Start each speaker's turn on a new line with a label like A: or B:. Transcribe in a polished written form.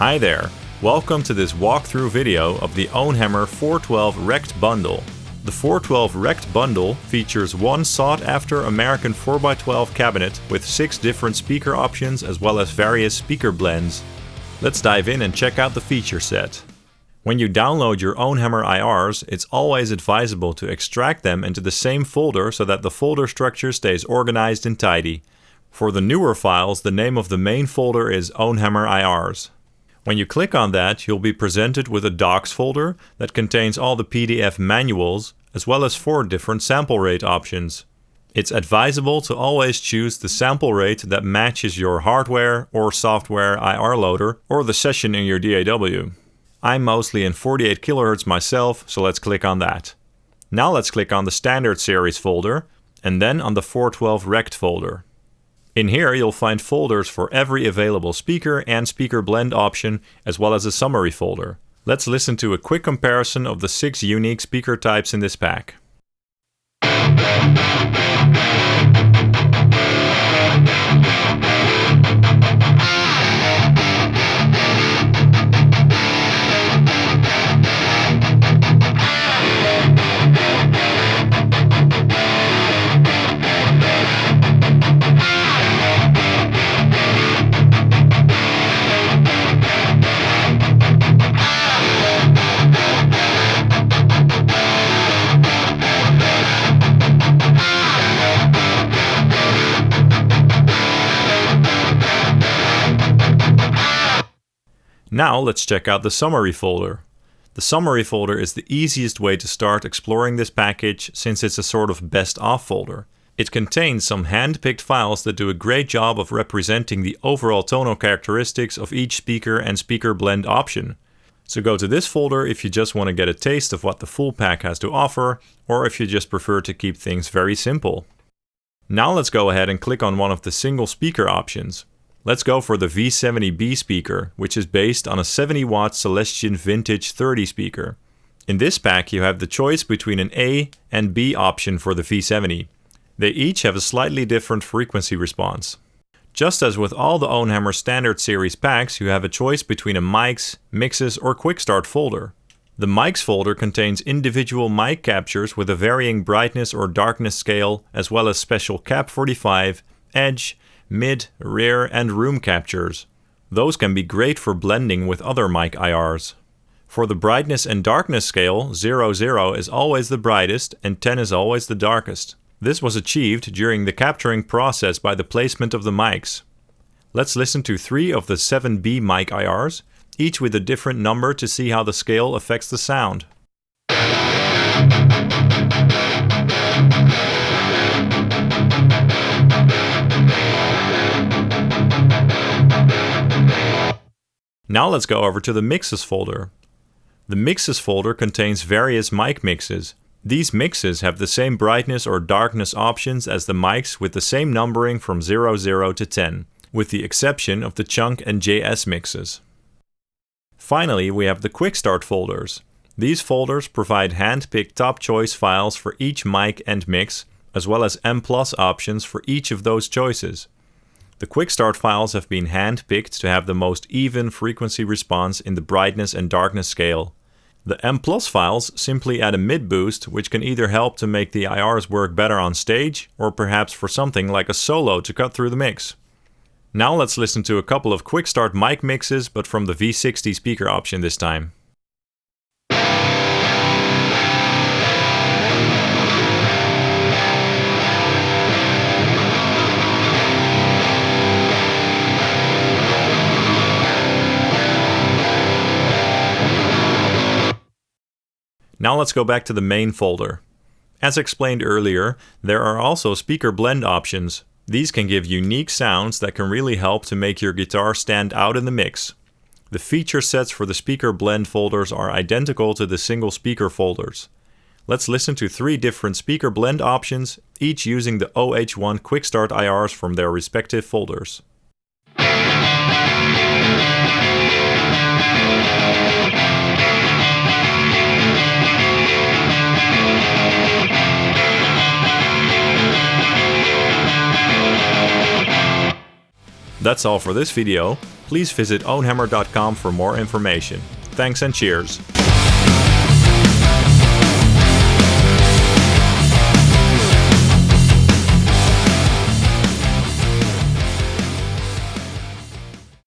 A: Hi there, welcome to this walkthrough video of the OwnHammer 412 RECT bundle. The 412 RECT bundle features one sought-after American 4x12 cabinet with 6 different speaker options as well as various speaker blends. Let's dive in and check out the feature set. When you download your OwnHammer IRs, it's always advisable to extract them into the same folder so that the folder structure stays organized and tidy. For the newer files, the name of the main folder is OwnHammer IRs. When you click on that, you'll be presented with a docs folder that contains all the PDF manuals, as well as 4 different sample rate options. It's advisable to always choose the sample rate that matches your hardware or software IR loader or the session in your DAW. I'm mostly in 48 kHz myself, so let's click on that. Now let's click on the standard series folder, and then on the 412 RECT folder. In here you'll find folders for every available speaker and speaker blend option, as well as a summary folder. Let's listen to a quick comparison of the 6 unique speaker types in this pack. Now let's check out the summary folder. The summary folder is the easiest way to start exploring this package since it's a sort of best-of folder. It contains some hand-picked files that do a great job of representing the overall tonal characteristics of each speaker and speaker blend option. So go to this folder if you just want to get a taste of what the full pack has to offer, or if you just prefer to keep things very simple. Now let's go ahead and click on one of the single speaker options. Let's go for the V70B speaker, which is based on a 70-watt Celestion Vintage 30 speaker. In this pack you have the choice between an A and B option for the V70. They each have a slightly different frequency response. Just as with all the OwnHammer standard series packs, you have a choice between a mics, mixes or quick start folder. The mics folder contains individual mic captures with a varying brightness or darkness scale, as well as special Cap 45, edge, mid, rear and room captures. Those can be great for blending with other mic IRs. For the brightness and darkness scale, 00 is always the brightest and 10 is always the darkest. This was achieved during the capturing process by the placement of the mics. Let's listen to 3 of the 7B mic IRs, each with a different number to see how the scale affects the sound. Now let's go over to the mixes folder. The mixes folder contains various mic mixes. These mixes have the same brightness or darkness options as the mics with the same numbering from 00 to 10, with the exception of the chunk and JS mixes. Finally, we have the quick start folders. These folders provide hand-picked top choice files for each mic and mix, as well as M+ options for each of those choices. The quick start files have been hand-picked to have the most even frequency response in the brightness and darkness scale. The M+ files simply add a mid boost, which can either help to make the IRs work better on stage, or perhaps for something like a solo to cut through the mix. Now let's listen to a couple of quick start mic mixes, but from the V60 speaker option this time. Now let's go back to the main folder. As explained earlier, there are also speaker blend options. These can give unique sounds that can really help to make your guitar stand out in the mix. The feature sets for the speaker blend folders are identical to the single speaker folders. Let's listen to 3 different speaker blend options, each using the OH1 Quick Start IRs from their respective folders. That's all for this video. Please visit ownhammer.com for more information. Thanks and cheers!